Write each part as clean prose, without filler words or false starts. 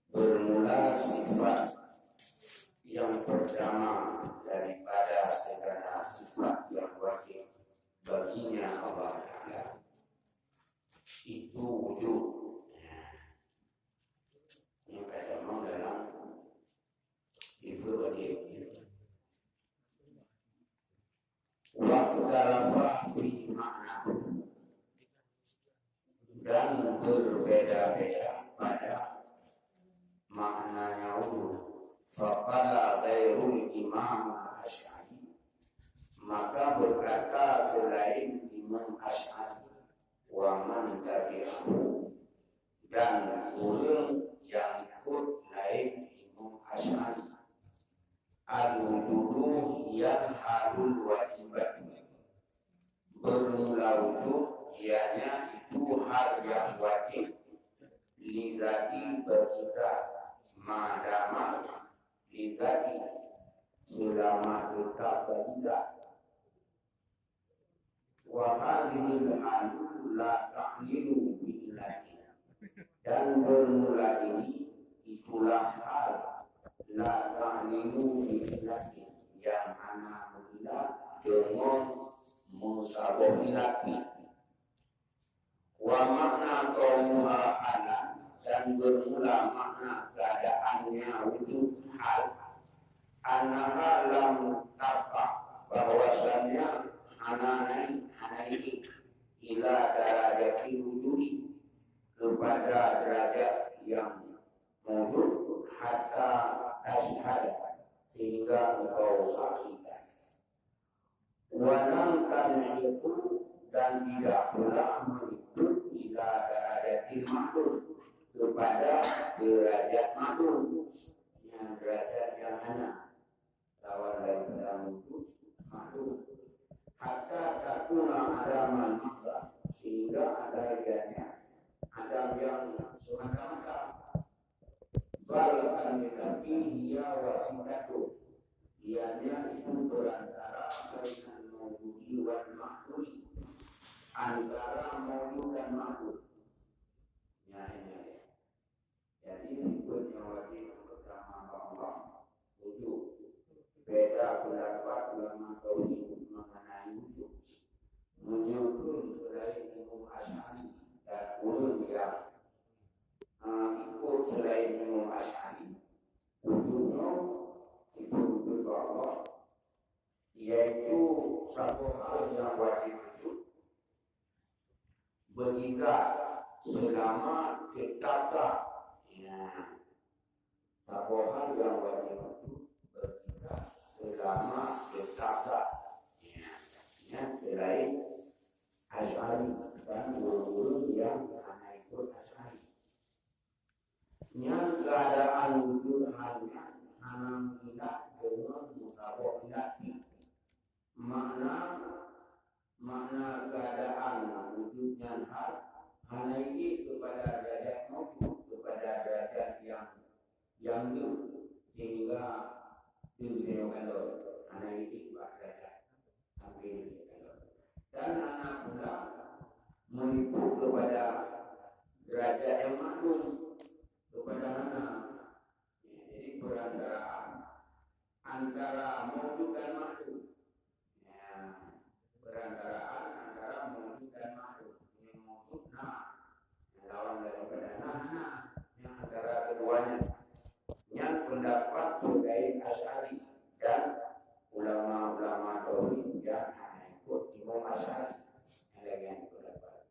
bermula sifat yang pertama daripada segala sifat yang wajib baginya Allah Ta'ala, itu wujud. Yang kata Allah dalam Ibrahim wakhtalafa fi makna, dan berbeda-beda pada maknanya wujud. Faqala ghairul Imam Asy'ari, maka berkata selain Imam Asy'ari, wa man tabi'ahu, dan ulun yang ikut lain Imam Asy'ari, al-wujudu yang halul wajibat, bermula wujud ianya itu hal yang wajib, lidati bagi zat, madama lidati selama tetap bagi zat. Wa hadhil hal la ta'lilu bi ilahi, dan bermula ini itulah hal la ta'lilu bi ilahi, yang ana mengilah dengan musawabilati. Wa makna kaunuha halan, dan bermula makna keadaannya wujud hal, anaha lam tarqa, bahwasannya hanai ila darajati wujudi, kepada derajat yang wujud, hatta tashhada, sehingga engkau saksikan. Walam tanhiqu, dan tidak pula mengikut ila darajatil mahdud, kepada derajat mahdud, yang derajat yang hana lawan daripada wujud mahdud, hatta takuna adaman mahda, sehingga ada ianya adam yang semata-mata. Balakan tetapi hiya wasidatu, ianya itu berantara bainal mawjudi wal mahdudi, antara mawjud dan mahdud. Jadi sifatnya wajib pertama Allah wujud. Beda pendapat ulama tauhid mengenai wujud, menyusun selain Imam Asy'ari dan ulun yang ikut selain Imam Asy'ari, wujudnya itu wujud Allah, yaitu satu hal yang wajib wujud begitu selama tetaplah, satu hal yang wajib wujud begitu selama tetaplah, selain Asy'ari dan guru-guru yang hanya ikut Asy'ari. Yang keadaan wujud hanya hanamilah dengan musawwilati, makna keadaan wujudnya hal hanaiki kepada derajat mawjud, kepada derajat yang sehingga diujikan hanaiki derajat sampai diujikan, dan anak pula menipu kepada derajat yang mahdud, kepada anak. Jadi perantaraan antara mawjud dan mahdud, perantaraan antara mawjud dan mahdud. Ini mawjud lawan daripada yang antara keduanya. Yang pendapat selain Asy'ari dan ulama-ulama tauhid yang hanya ikut Imam Asy'ari, yang pendapat.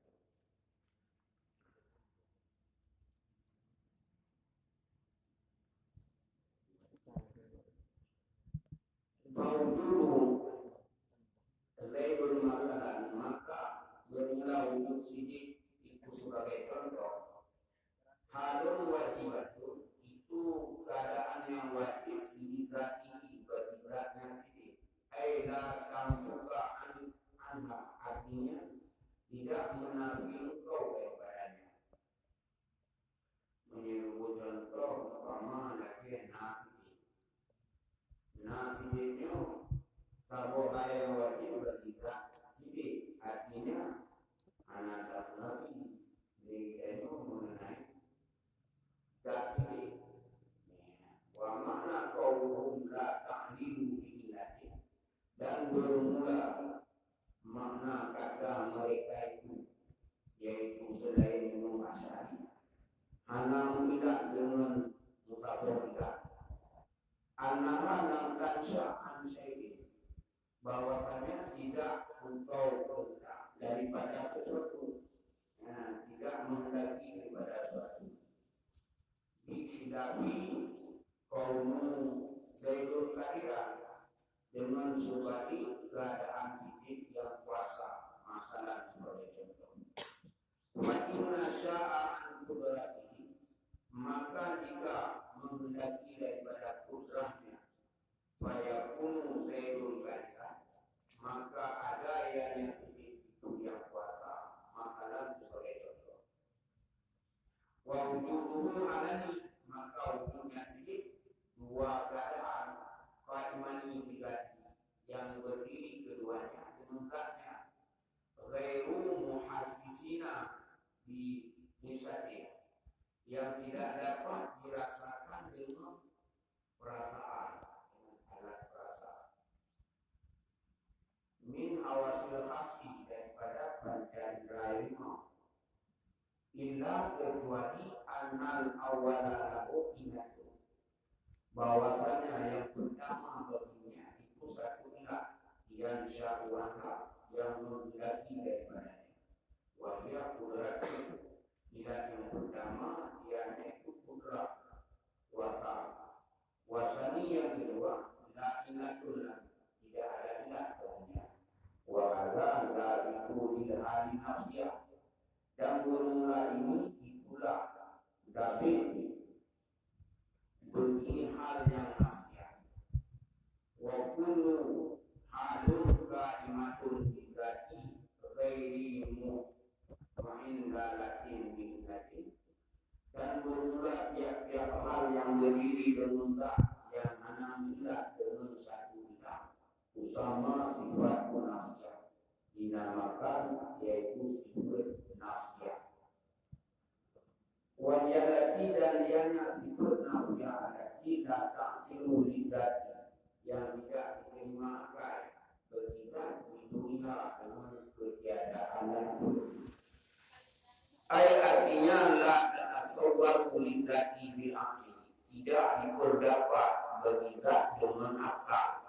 Fawujuduhum zaidul masalah, maka bermula wujud sidik itu sebagai contoh. Halun wajibatun, itu keadaan yang wajib lidatihi, bagi zatnya sidik. Aila tamsuka anha, artinya tidak menafi engkau daripadanya. Menyebut contoh umpama lagi nasidiknya sabo yang wajib bagi zat sidik, artinya anak selain Imam Asy'ari, hana memilah dengan musawarah. Anaha lam tansha an syai'in, bahwasanya tidak engkau bergerak daripada sesuatu, tidak menghendaki daripada sesuatu. Bikhilafi kaumu Zaidul Kahiran, dengan sebalik keadaan Siddiq yang puasa, masalah sebagai contoh. Wa inna sya'an kudratihi, maka jika menghendaki daripada kudrahnya, fayakunu Zaidul Kahiran, maka ada yang Siddiq itu yang puasa, masalah sebagai contoh. Wa wujuduhu alani, maka wujudnya Siddiq dua keadaan, qaimani bigati, yang berdiri keduanya dengan zatnya, ghairu muhassisina bi nisati, yang tidak dapat dirasakan dengan perasaan, dengan alat perasaan. Min hawasil khamsi, daripada panca indera lima, illa kecuali annal awwala lahu inatu, bahwasanya yang pertama baginya itu satu ilah yang syahwatha, yang menghendaki daripadanya. Wahia kudrat, ilah yang pertama ianya itu kudrat kuasa. Wasani yang kedua la ilatullah, tidak ada ilah baginya. Wa hadza la itu ilhali nafsiyah, dan bermula ini itulah tapi bagi hal yang nafsiyah. Wa kullu halun qaimatun bi dzati ghairi mu'indalatin bi dzati, dan bermula tiap-tiap hal yang berdiri dengan zat yang hanya milah dengan satu ilah, usama sifat nafsiyah, dinamakan yaitu sifat nafsiyah. Wajallati, dan ianya sifat nafsiyah alati la ta'tilu lidati, yang tidak diterima akal bagi zat bidunia dengan ketiadaan itu. Artinya la tasawwar lidati bil aqli, tidak diperdapat bagi zat dengan akal.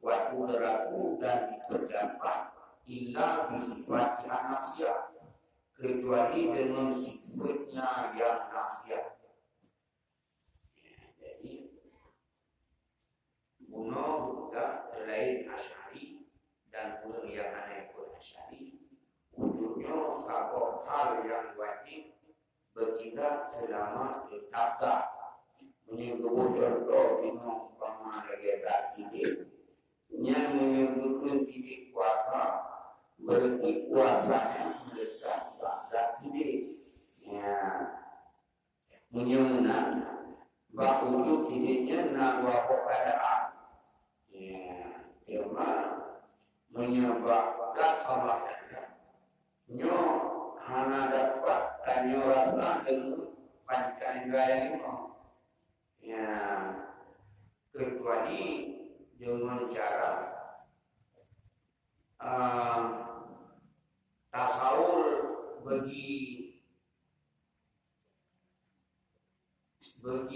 Wa qudratu, dan diperdapat illa bisifat nafsiyah, kecuali dengan sifatnya yang nafsiyah. Jadi Buno juga selain Asy'ari dan Buno yang aneh pun Asy'ari, wujudnya satu hal yang wajib berkita selama ditabrak. Menyebut contoh Buno umpama lagi tak sidik, yang menyebutkan sidik kuasa, berarti kuasanya mendesak tak sidik. Menyunan bak wujud sidiknya nak buat keadaan. Cuma menyebabkan Allah saja. Nyo hana dapat tanyo rasa dengan panca indera lima. Kecuali dengan cara tasawur bagi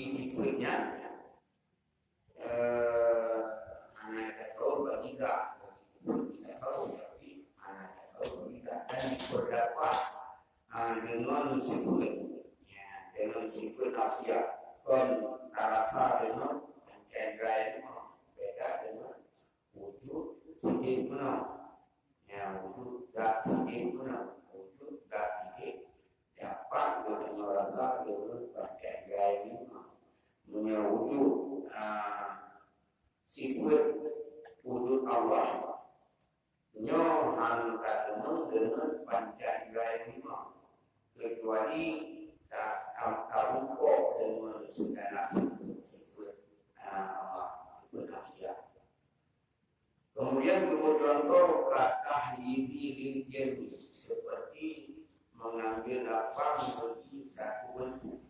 sifatnya, anak tasawur bagi tak, tasawur bagi anak tasawur bagi tak, dan berdapat dengan sifat, dengan sifat nafsiyah, kon rasa dengan cendera beda dengan wujud sidik menang, wujud tak sidik menang, wujud tak sidik dapat dengan rasa dengan cendera ini punya wujud sifat wujud Allah nyohan katemu dengan panca indera lima, kecuali tak taruko dengan segala sifat Allah, sifat nafsiyah. Kemudian contoh kata hidi lil, seperti mengambil lapang bagi satu bentuk.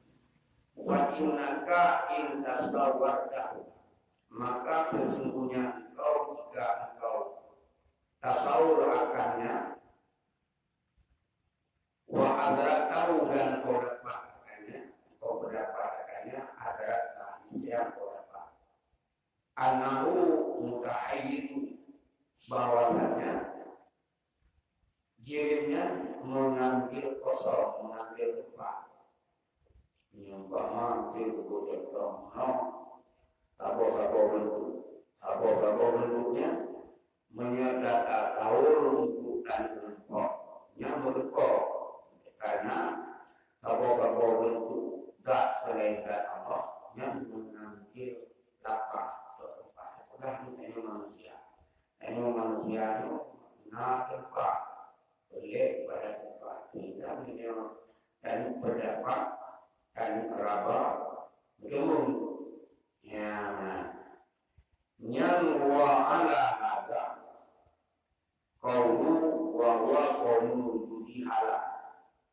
Wa innaka in tasawwartahu, maka sesungguhnya engkau jika engkau tasawur akannya, Wa adarat tahu dan kau dapatkannya, kau mendapatkannya adarat yang kau dapat. Anahu mutahayyidu, bahwasanya jirimnya mengambil kosong, mengambil tempat. Umpama itu contoh, sabo bentuknya menyertakan taur untuk dan rempoknya berempok, karena sabo bentuk zat selain zat Allah yang mengambil lapah atau tempat. Apakah itu manusia? Ini manusia itu tempat boleh pada tempat sehingga dan berdapat dan raba berjumur yang wa ala hada qawlu wa huwa qawlu wujudi halal,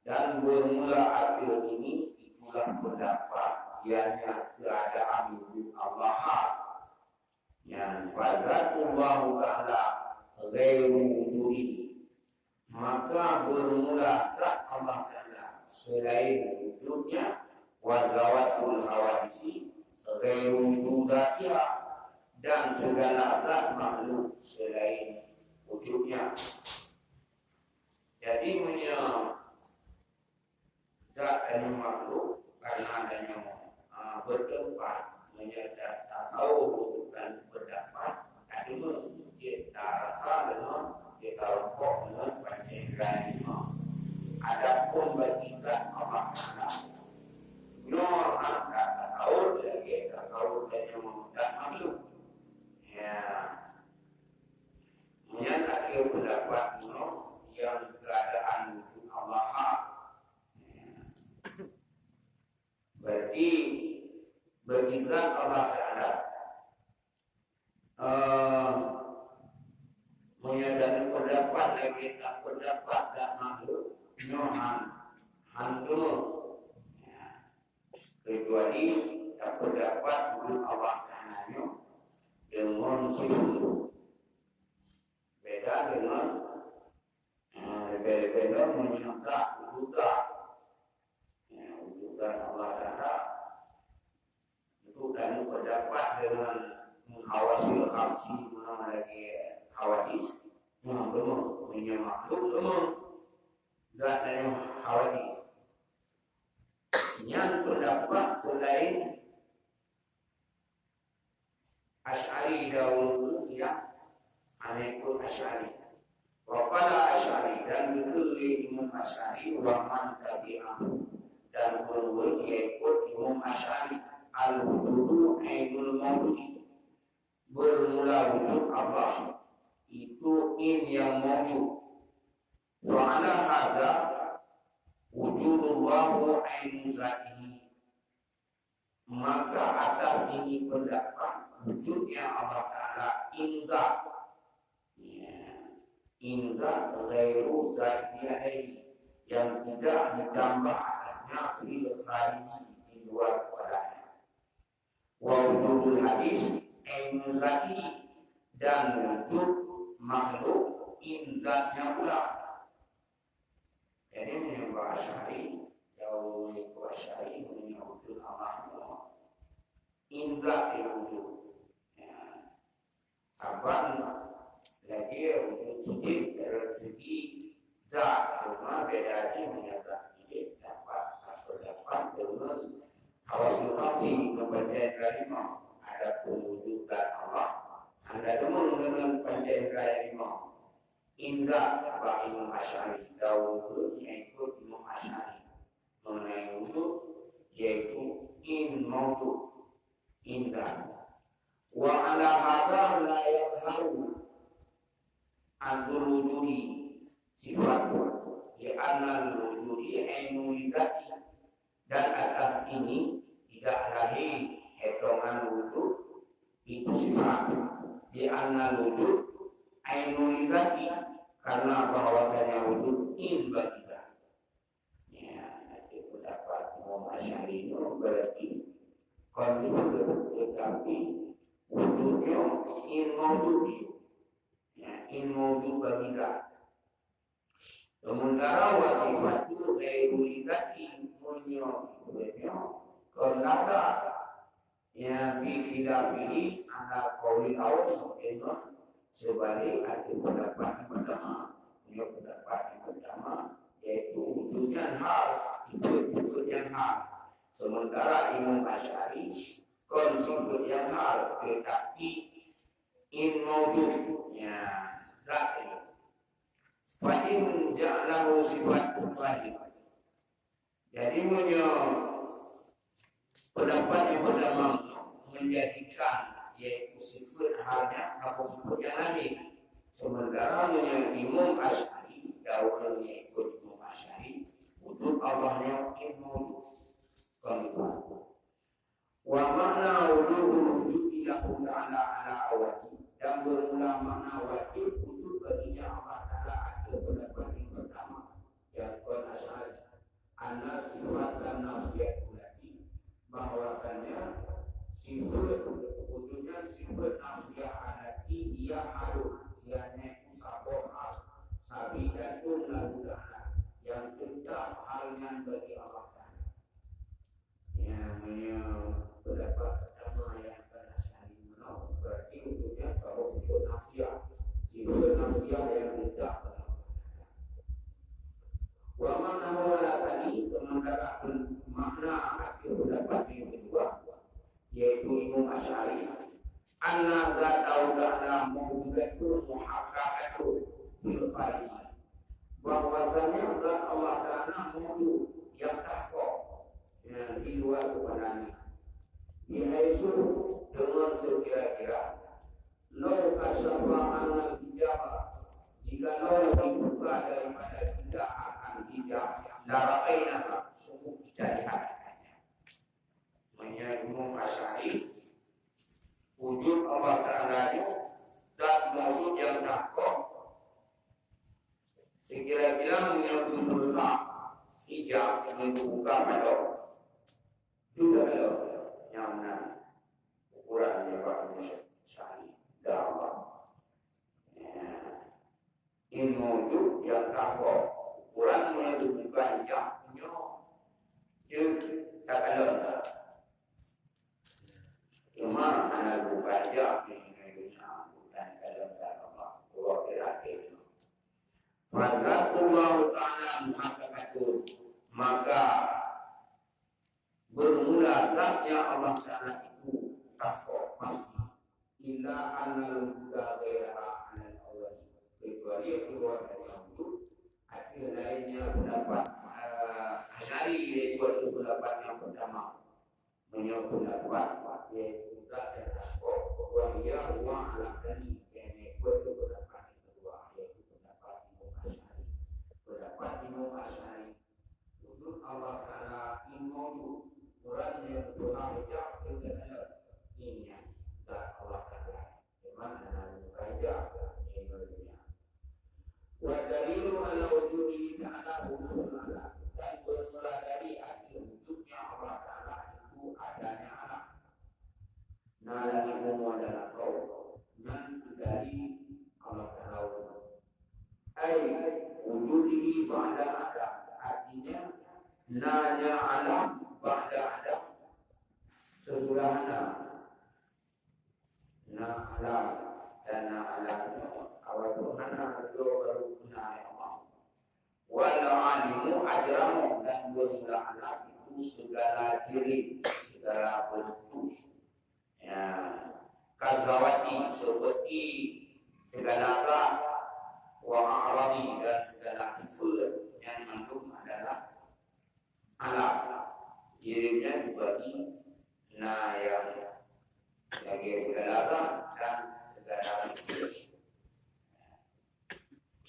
dan bermula akhir ini itulah pendapat ianya keadaan wujud Allah yang fazatullahu ta'ala ghairu wujudihi, maka bermula tak Allah Ta'ala selain wujudnya, wa zawatul hawadisi ghairu wujudatiha, dan segala makhluk selain wujudnya. Jadi zat dan makhluk karena adanya bertempat menyertai tasawuf dan berdapat, adanya kita rasa dengan kita rokok dengan panjang. Adapun bagikan Allah Taala, nyohan kata tahu lagi tasawuf dan yang memudah makhluk. Ya, menyatakan pendapat yang keadaan wujud Allah. Berarti bagi zat Allah Ta'ala menyatakan pendapat lagi tak pendapat tak makhluk nyohan hantu, kecuali tak pendapat wujud Allah Ta'ala dengan sifat beda dengan beda menyangka wujudan Allah Ta'ala itu, dan pendapat dengan menghawasil khamsi guna lagi hawadis yang belum makhluk belum zat dan hawadis yang pendapat selain Asy'ari dahulu yang anekul Asy'ari wa qala Asy'ari, dan bekulli Imam Asy'ari wa man tabi'ahu, dan berwul yaitu Imam Asy'ari al-wujudu ainul mawjudi, bermula wujud Allah itu in yang mawjud, wa ala hadza wujudullahu ainu zatihi, maka atas ini pendapat wujudnya Allah Ta'ala inza ghairu zatihi, yang tidak ditambah atasnya fil khariji, di luar padanya. Wa wujudul hadis ainu zatihi, dan wujud makhluk inzatnya pula. Jadi menyembah Asy'ari jauh itu Asy'ari menyembah wujud Allah inzat wujud. Abang lagi wujud sujud dari segi zat, cuma bedanya menyatakan ini dapat terdapat dengan hawasul khamsi kepada kalimah. Ada pewujudan Allah, anda temun dengan panjang lima indah Pak Imam Asy'ari dahulu yaitu Imam Asy'ari mengenai wujud yaitu in mawjud indah. Wa ala hadza la yadhharu anul wujudi sifatu ya anal wujudi ainu lidzati, dan atas ini tidak lahir hitungan wujud itu sifat di anal wujud ainu lidzati, karena bahwasanya wujud in bagidah. Ya, nanti pendapat Imam Asy'ari itu berarti kondisi, tetapi wujudnya in mawjud, ya in mawjud bagidah. Sementara wasifat itu gairulidati munyo sifatnya kelada yang bihidafihi ala kauli awli dengan sebalik ada pendapat yang pertama, punya pendapat yang pertama yaitu wujudnya hal, sifat yang hal. Sementara Imam Asy'ari sifat yang hal tetapi in mawjudnya zat ini. Fa in ja'alahu sifatun wahid. Jadi punya pendapat yang pertama menjadikan yaitu sifat halnya atau sifat yang lain. Sementara punya Imam Asy'ari daunnya ikut Imam Asy'ari wujud Allahnya in mawjud. Wa makna wujudi lahu ta'ala ala awali dan bermula makna wajib wujud baginya Allah Ta'ala ada pendapat yang pertama yang Asy'ari anna sifat dan nafiyat ulati bahwasanya sifat wujudnya sifat nafiyah alati ia halul ianya usabohal sabidatun lahu ta'ala yang tidak halnya bagi Allah Ta'ala. Yang pendapat pertama yang Asy'ari menolak berarti wujudnya kalau sifat nafiyah yang tidak pada Allah. Wa manahu alasani sementara makna akhir pendapat yang kedua yaitu Imam Asy'ari anna zatau ta'ala mawjudatun muhaqqaqatun fil khaliq bahwasanya zat Allah Ta'ala mawjud yang tahqiq yang di luar kepadanya yaitu dengan sekira-kira lau kasyafa anal hijaba jika lau dibuka daripada tidak akan hijab lara'ainaka sungguh kita lihatkannya. Menurut Imam Asy'ari wujud Allah Ta'ala zat mawjud yang tahqiq sekira-kira menyebut hijab yang dibuka pada juga ada yang mana ukurannya Pak Asy'ari dalam ini mawjud yang tahqiq ukurannya dibuka hijab dia tak ada cuma anak buka hijab ini bukan dalam Allah kira-kira Fadzatullahu ta'ala muhaqqaqatun maka bermula zatnya Allah Ta'ala itu tahqiq pasti illa annal huda ghairaha anal awwali kecuali keluar dari wujud akhir lainnya pendapat Asy'ari yaitu pendapat yang pertama menyebut pendapat yaitu zat dan tahqiq wa hiya wa alasani yaitu pendapat yang kedua yaitu pendapat Imam Asy'ari wujud Allah Ta'ala in mawjud Quran yang Tuhan hijab kebenaran ini tak Allah Ta'ala memang anak hijab ini dunia wa dalilu ala wujudihi ta'ala hudusul ala dan bermula dari akhir wujudnya Allah Ta'ala itu adanya anak nalani umum adalah saw dan dari Allah Ta'ala ay wujudihi ba'da ada artinya nanya alam ba'da ada sesudah na alam dan na alam awal Tuhan itu baru guna Allah wal alimu ajramu dan bermula alam itu segala ciri segala bentuk ya kazawati seperti segala agak wa a'radi dan segala sifat yang mengandung adalah alam cirinya dibagi yang segala agak dan segala sifat.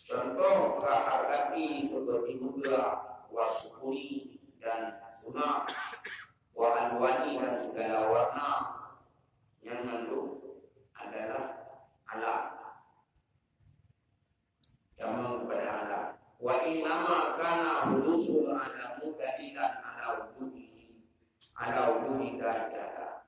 Contoh kehargati seperti muda, wasukuri dan sunnah, wa anwani dan segala warna yang mengandung adalah alam. Sama kepada alam. Wa innama kana hudusul alamu dalilan ala wujudi ta'ala.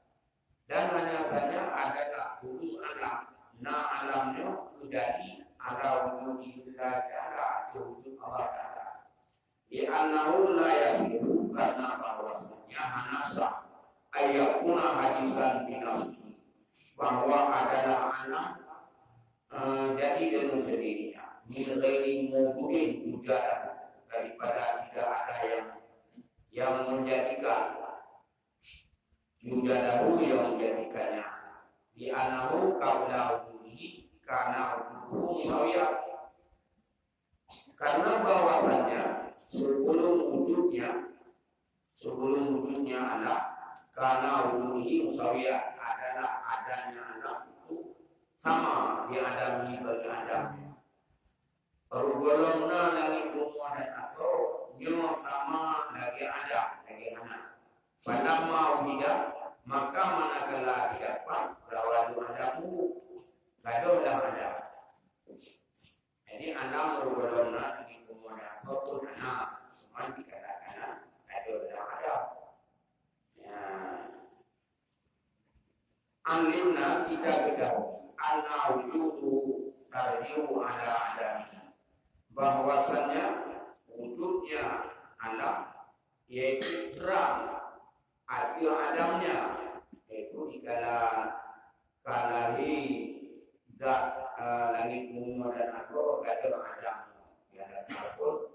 Dan hanya saja adalah hudus alam. Alamnya dari ala wujudi ta'ala, wujud Allah Ta'ala. Di annahu la yasiru karena bahwasanya hanasa ayakuna hadisan binafsi bahwa adalah anak jadi dengan sendirinya min ghairi mudin mujadah daripada tidak ada yang menjadikan yujadahu yang menjadikannya di anahu qabla wuduhi karena wuduhu musawiyah karena bahwasanya sebelum wujudnya anak karena wuduhi musawiyah adalah adanya anak itu sama diadami bagi Adam. Pergolongna lagi umur dan asro nyo sama lagi ada lagi anak. Falamma wujida maka manakala siapa zawadu adamu gadohlah ada. Jadi anak pergolongna lagi umur dan asro pun anak cuma dikatakan gadohlah ada. Ya. Amlimna kita ketahui anna wujudu tarjiu ala adami bahwasanya wujudnya anak yaitu terang arti adamnya yaitu dikala kalahi zat langit bumi dan asro gaduh adam ya ada satu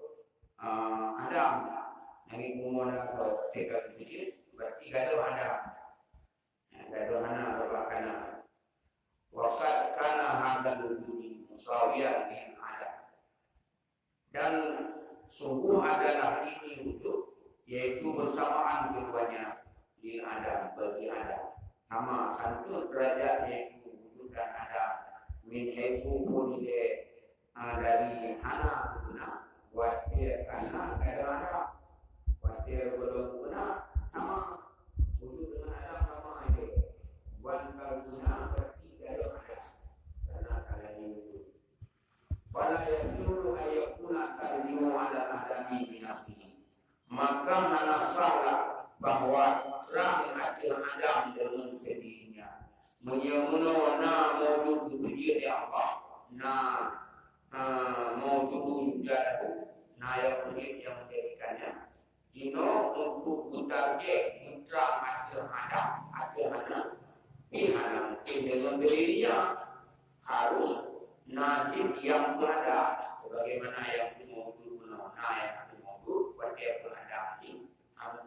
adam langit bumi dan asro tiga sedikit berarti gaduh adam gaduh anak atau kana wakat kana hadal wujudi musawiyan min adam dan sungguh adalah ini wujud yaitu bersamaan keduanya lil adam bagi adam sama satu derajat yaitu wujud dan adam min haitsu kulile dari hana guna wasir kana ada wasir belum guna sama wujud dengan adam sama aja wan guna berarti ada karena kalian itu wala yasulu ayakuna tarjiu ala adami binafsihi maka hanasahlah bahwa terang hati Adam dengan sendirinya menyemuna mawjud wujud Allah mawjud jadahu yang wujud yang menjadikannya jino untuk butarje terang hati Adam dengan sendirinya harus najib yang berada sebagaimana yang mawjud yang mawjud pada berada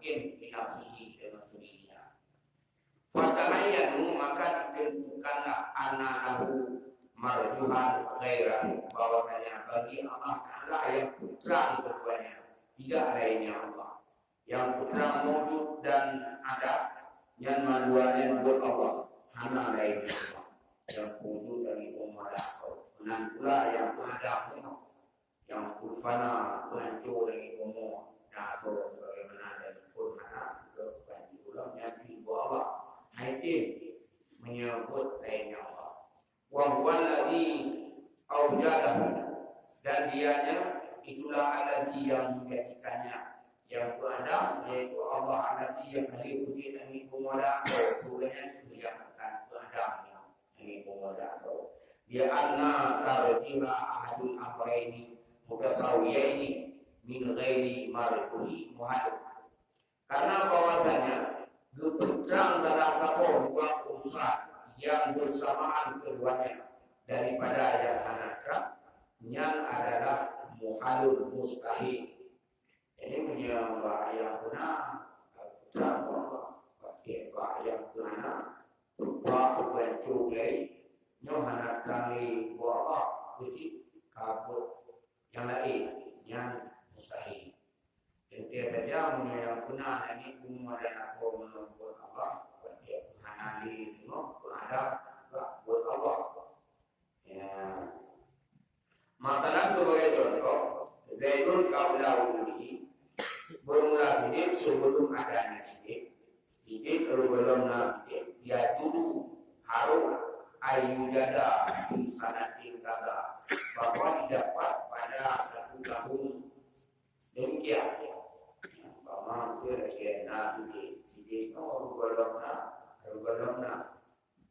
mungkin binafsihi dengan sendirinya. Fatahayyanu maka ditentukanlah anahu marjuhan ghairahu bahwasanya bagi Allah Ta'ala yang putra keduanya tidak lainnya Allah yang putra mawjud dan ada yang manualnya buat Allah hanya lainnya Allah yang wujud dari umat dan pula yang ada yang kufana hancur dari umur nasor sebagaimana dari Qur'an bukan diulangnya di bawah haitim menyebut lainnya Allah wa huwa alladhi awjadahu dan dianya itulah alladhi yang menjadikannya yang ada yaitu Allah alladhi yang wujud dari umur nasor bukannya itu yang akan beradanya dari umur nasor ya anna tarjiha ahadul amrayni mutasawiyaini min ghairi marfuhi muhadid karena bahwasanya gepetrang salah satu dua unsur yang bersamaan keduanya daripada yang anakra yang adalah muhalul mustahil ini punya yang benar putra yang benar berupa bentuk lain nyohana kami bawa uji kabut yang lain yang mustahil. Dan dia saja yang benar ini umur dan asal menurut Allah dia mengenali semua ada buat Allah. Ya. Masalah sebagai contoh Zaidun qabla wuduhi bermula sidik sebelum adanya sidik belum sidik dia dulu harus ayudada di sanatin kata bahwa didapat pada satu tahun demikian bahwa itu lagi sidik rugolomna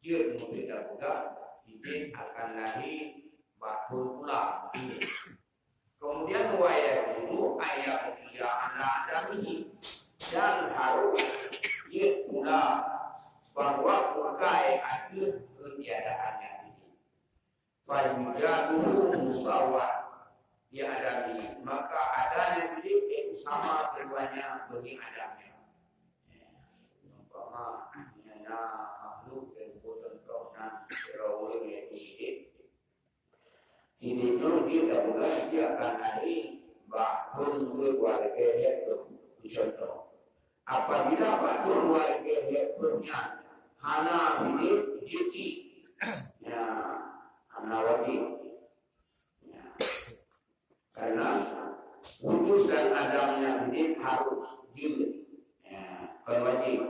jid musida juga sidik akan lahir bakul pula kemudian wayar dulu ayat wujida ala adamihi, dan harus dia pula bahwa berkait ada ketiadaannya ini. Fajudaduhu musawat dia adami, maka adanya sedikit itu sama keduanya bagi adamnya. Umpama nyana makhluk yang contoh nan terawih itu sidiknya dia juga dia akan naik bakun keluarga itu contoh. Apabila bakun keluarga itunya hana sidik jiti ya hana wajib karena wujud dan adamnya ini harus diri wajib.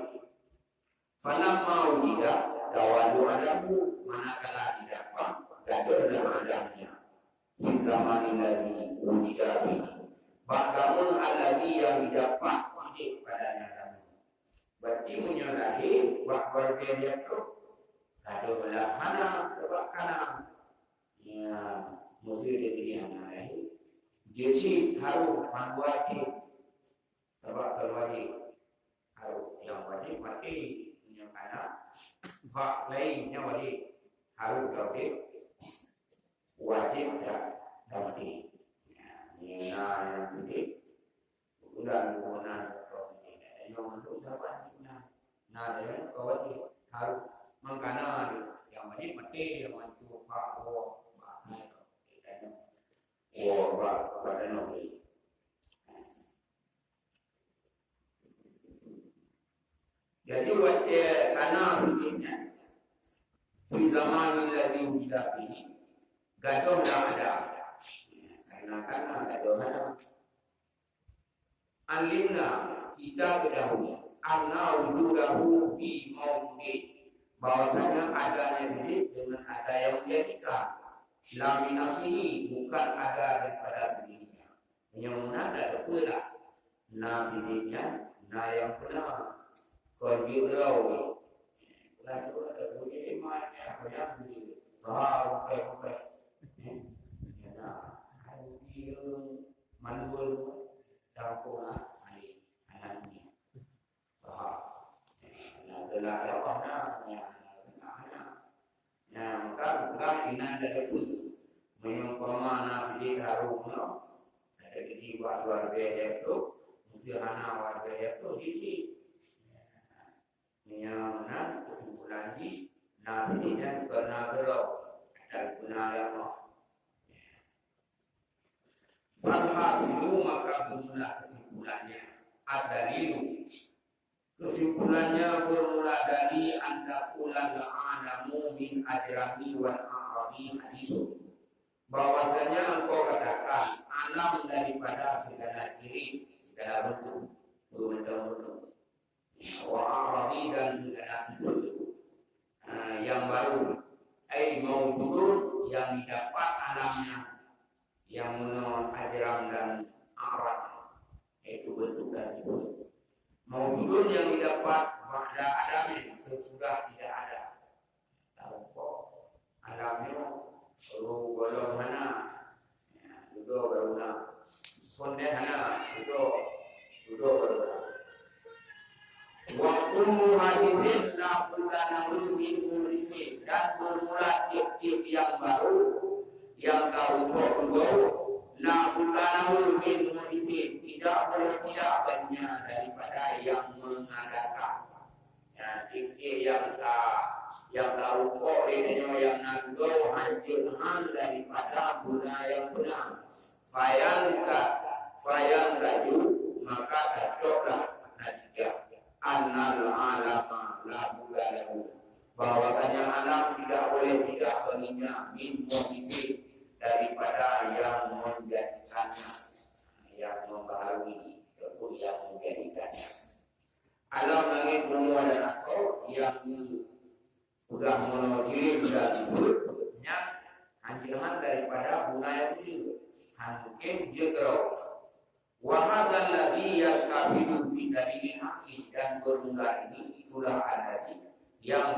Falamma wujida dawadu adamu manakala didapat gaduh adamnya di zaman ini wujida fi bagamun alladhi yang didapat tidak padanya kamu berarti menyalahi bahwa dia itu gaduhlah hana kebakanan ya mesti dia menyalahi. Jadi harus membuat sebab terwajib harus yang wajib mati punya anak hak lainnya wajib harus wajib mati ini yang sedih bulan yang untuk wajibnya yang wajib harus mengkana yang wajib mati yang wajib hak bahasa pada nabi. Jadi karena sebenarnya di zaman yang wujida ini gaduh ada karena gaduh ada. Alimna kita ketahui anna wujudahu bi mawjudi bahwasanya adanya sendiri dengan ada yang menjadikan la min nafsihi bukan ada daripada sendirinya. Yang ada pula nafsinya yang benar kerjau. Lalu ada bunyi mana banyak bunyi. Oke. Nah, dia manul tampuna ani anani. Nah, adalah maka ina dari pun menyumpama nasi harumno ada di luar biaya itu musihana luar biaya itu sisi yang mana kesimpulan di nasi dan karena gerok dan benar Allah falhasilu maka bermula kesimpulannya ad-dalilu kesimpulannya bermula dari antakulan alamu min ajrami wal a'rami hadisun bahwasanya engkau katakan alam daripada segala diri segala bentuk wa a'rami dan segala sifat yang baru maujudun yang didapat alamnya yang menurut ajram dan a'rab itu bentuk dan sifat maujudun yang didapat pada adamnya sesudah tidak ada. Tahu kok alamnya perlu golong mana duduk beruna konde hana duduk beruna waktu hadisin la budanahu min mulisin dan bermula tiap yang baru yang tahu la budanahu min mulisin tidak boleh tidak banyak daripada yang mengadakan yang tahu kok ini yang nado hancurkan daripada guna yang benar fayang laju maka cocoklah natijah annal alama la budalahu bahwasanya alam tidak boleh tidak baginya min mu'isi daripada yang menjadikannya yang membaharui ataupun yang menjadikannya alam langit semua dan asal yang sudah menojiri dan disebutnya hancurkan daripada bunaya itu mungkin jegrau wahadzal ladzi yastafidu bi dalilin haqqi dan bermula ini itulah alladzi yang